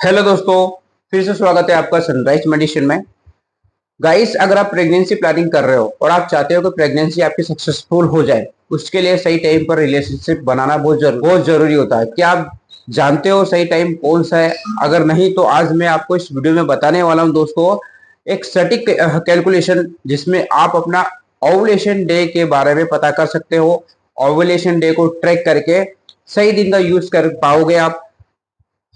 Hello दोस्तों, फिर से स्वागत है आपका सनराइज मेडिसिन में। गाइस, अगर आप प्रेगनेंसी प्लानिंग कर रहे हो और आप चाहते हो कि प्रेगनेंसी आपकी सक्सेसफुल हो जाए, उसके लिए सही टाइम पर रिलेशनशिप बनाना बहुत जरूरी होता है। क्या आप जानते हो सही टाइम कौन सा है? अगर नहीं तो आज मैं आपको इस वीडियो में बताने वाला हूं दोस्तों, एक सटीक कैलकुलेशन जिसमें आप अपना ओवुलेशन डे के बारे में पता कर सकते हो। ओवुलेशन डे को ट्रैक करके सही दिन का यूज कर पाओगे आप।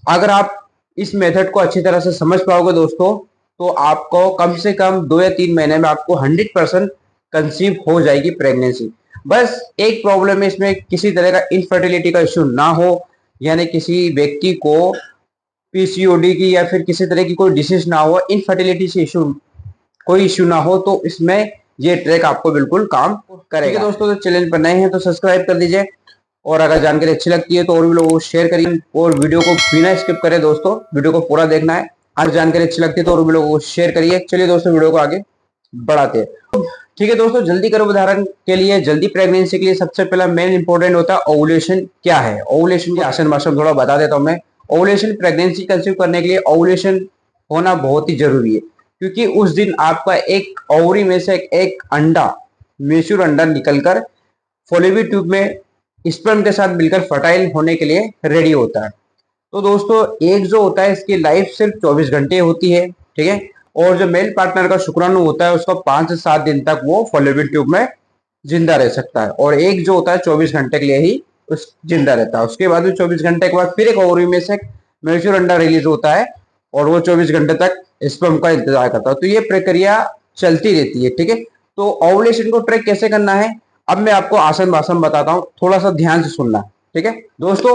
अगर आप इस मेथड को अच्छी तरह से समझ पाओगे दोस्तों, तो आपको कम से कम 2 या 3 महीने में आपको 100% कंसीव हो जाएगी प्रेगनेंसी। बस एक प्रॉब्लम है इसमें, किसी तरह का इनफर्टिलिटी का इश्यू ना हो, यानी किसी व्यक्ति को पीसीओडी की या फिर किसी तरह की कोई डिसीज ना हो, इनफर्टिलिटी से इश्यू कोई इश्यू ना हो, तो इसमें ये ट्रैक आपको बिल्कुल काम करेगा। ठीक है दोस्तों, तो चैनल पर नए हैं तो सब्सक्राइब कर दीजिए, और अगर जानकारी अच्छी लगती है तो और भी लोगों को शेयर करिए, और वीडियो को बिना स्किप करें दोस्तों, वीडियो को पूरा देखना है। अगर जानकारी अच्छी लगती है तो और भी लोगों को शेयर करिए। चलिए दोस्तों, वीडियो को आगे बढ़ाते हैं। ठीक है दोस्तों, जल्दी करो उदाहरण के लिए, जल्दी प्रेगनेंसी के लिए सबसे पहला मेन इंपॉर्टेंट होता है ओवुलेशन। क्या है ओवुलेशन की आसान भाषा में थोड़ा बता देता हूं मैं। ओवुलेशन, प्रेगनेंसी कंसीव करने के लिए ओवुलेशन होना बहुत ही जरूरी है, क्योंकि उस दिन आपका एक ओवरी में से एक अंडा, मेच्योर अंडा निकलकर फॉलोवी ट्यूब में स्पर्म के साथ मिलकर फर्टाइल होने के लिए रेडी होता है। तो दोस्तों, एक जो होता है इसकी लाइफ सिर्फ 24 घंटे होती है, ठीक है। और जो मेल पार्टनर का शुक्राणु होता है उसका 5 से 7 दिन तक वो फॉलोवी ट्यूब में जिंदा रह सकता है, और एक जो होता है 24 घंटे के लिए ही उस जिंदा रहता है। उसके बाद 24 घंटे के बाद फिर एक ओवरी में से मैच्योर अंडा रिलीज होता है, और वो 24 घंटे तक स्पर्म का इंतजार करता है। तो ये प्रक्रिया चलती रहती है, ठीक है। तो ओवुलेशन को ट्रैक कैसे करना है, अब मैं आपको आसान भाषा में बताता हूँ, थोड़ा सा ध्यान से सुनना, ठीक है दोस्तों।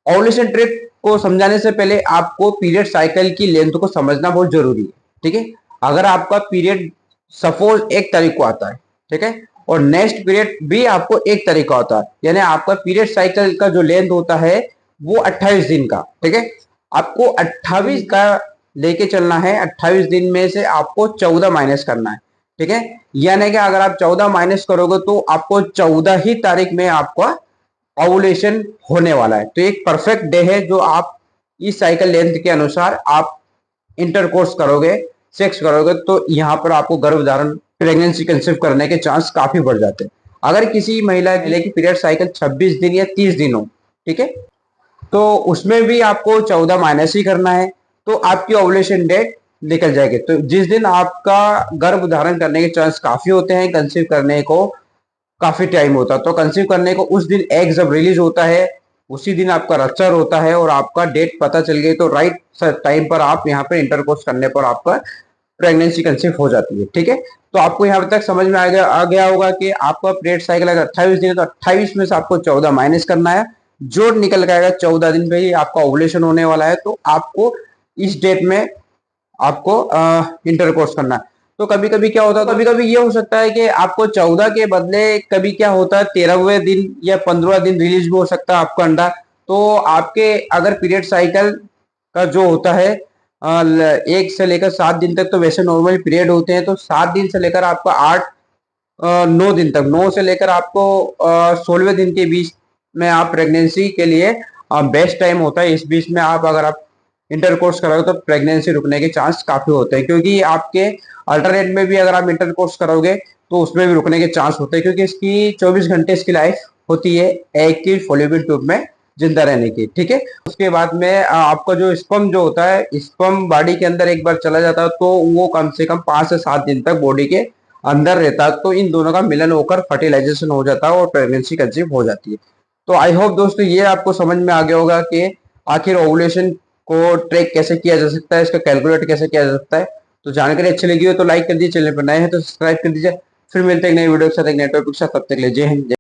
ओवुलेशन ट्रैक को समझाने से पहले आपको पीरियड साइकिल की लेंथ को समझना बहुत जरूरी है, ठीक है। अगर आपका पीरियड सपोज 1 तारीख को आता है, ठीक है, और नेक्स्ट पीरियड भी आपको 1 तारीख का होता है, यानी आपका पीरियड साइकिल का जो लेंथ होता है वो 28 दिन का, ठीक है। आपको 28 का लेके चलना है, 28 दिन में से आपको 14 माइनस करना है, ठीक है। यानी कि अगर आप 14 माइनस करोगे तो आपको 14 ही तारीख में आपका ओवुलेशन होने वाला है। तो एक परफेक्ट डे है जो आप इस साइकिल लेंथ के अनुसार आप इंटरकोर्स करोगे, सेक्स करोगे, तो यहाँ पर आपको गर्भधारण, प्रेगनेंसी कंसीव करने के चांस काफी बढ़ जाते हैं। अगर किसी महिला की पीरियड साइकिल 26 दिन या 30 दिन हो, ठीक है, तो उसमें भी आपको 14 माइनस ही करना है, तो आपकी ओवुलेशन डेट निकल जाएगी। तो जिस दिन आपका गर्भ धारण करने के चांस काफी होते हैं, कंसीव करने को काफी टाइम होता है, तो कंसीव करने को उस दिन एग जब रिलीज होता है उसी दिन आपका रप्चर होता है, और आपका डेट पता चल गई तो राइट टाइम पर आप यहाँ पे इंटरकोर्स करने पर आपका प्रेगनेंसी कंसीव हो जाती है, ठीक है। तो आपको यहाँ तक समझ में आ गया होगा कि आपका पीरियड साइकिल अगर 28 दिन है तो 28 में से आपको 14 माइनस करना है, जोड़ निकल जाएगा, 14 दिन पे ही आपका ओवुलेशन होने वाला है। तो आपको इस डेट में आपको इंटरकोर्स करना है। तो कभी कभी क्या होता है, कभी कभी ये हो सकता है कि आपको 14 के बदले कभी क्या होता है 13वें दिन या 15वां दिन रिलीज भी हो सकता है आपका अंडा। तो आपके अगर पीरियड साइकिल का जो होता है 1 से लेकर 7 दिन तक तो वैसे नॉर्मल पीरियड होते हैं, तो 7 दिन से लेकर आपका 8 9 दिन तक, 9 से लेकर आपको 16वें दिन के बीच में आप प्रेगनेंसी के लिए बेस्ट टाइम होता है। इस बीच में अगर आप इंटरकोर्स करोगे तो प्रेगनेंसी रुकने के चांस काफी होते हैं, क्योंकि आपके अल्टरनेट में भी अगर आप इंटरकोर्स करोगे तो उसमें भी रुकने के चांस होते हैं, क्योंकि इसकी 24 घंटे इसकी लाइफ होती है एग की फॉलोपियन ट्यूब में जिंदा रहने की, ठीक है। उसके बाद में आपका जो स्पर्म जो होता है, स्पर्म बॉडी के अंदर एक बार चला जाता है तो वो कम से कम 5 से 7 दिन तक बॉडी के अंदर रहता है, तो इन दोनों का मिलन होकर फर्टिलाइजेशन हो जाता है और प्रेगनेंसी कंसीव हो जाती है। तो आई होप दोस्तों ये आपको समझ में आ गया होगा कि आखिर ओवुलेशन को ट्रैक कैसे किया जा सकता है, इसका कैलकुलेट कैसे किया जा सकता है। तो जानकारी अच्छी लगी हो तो लाइक कर दीजिए, चैनल पर नए हैं तो सब्सक्राइब कर दीजिए। फिर मिलते हैं एक नई वीडियो के साथ, एक नए टॉपिक के साथ। तब तक के लिए जय हिंद।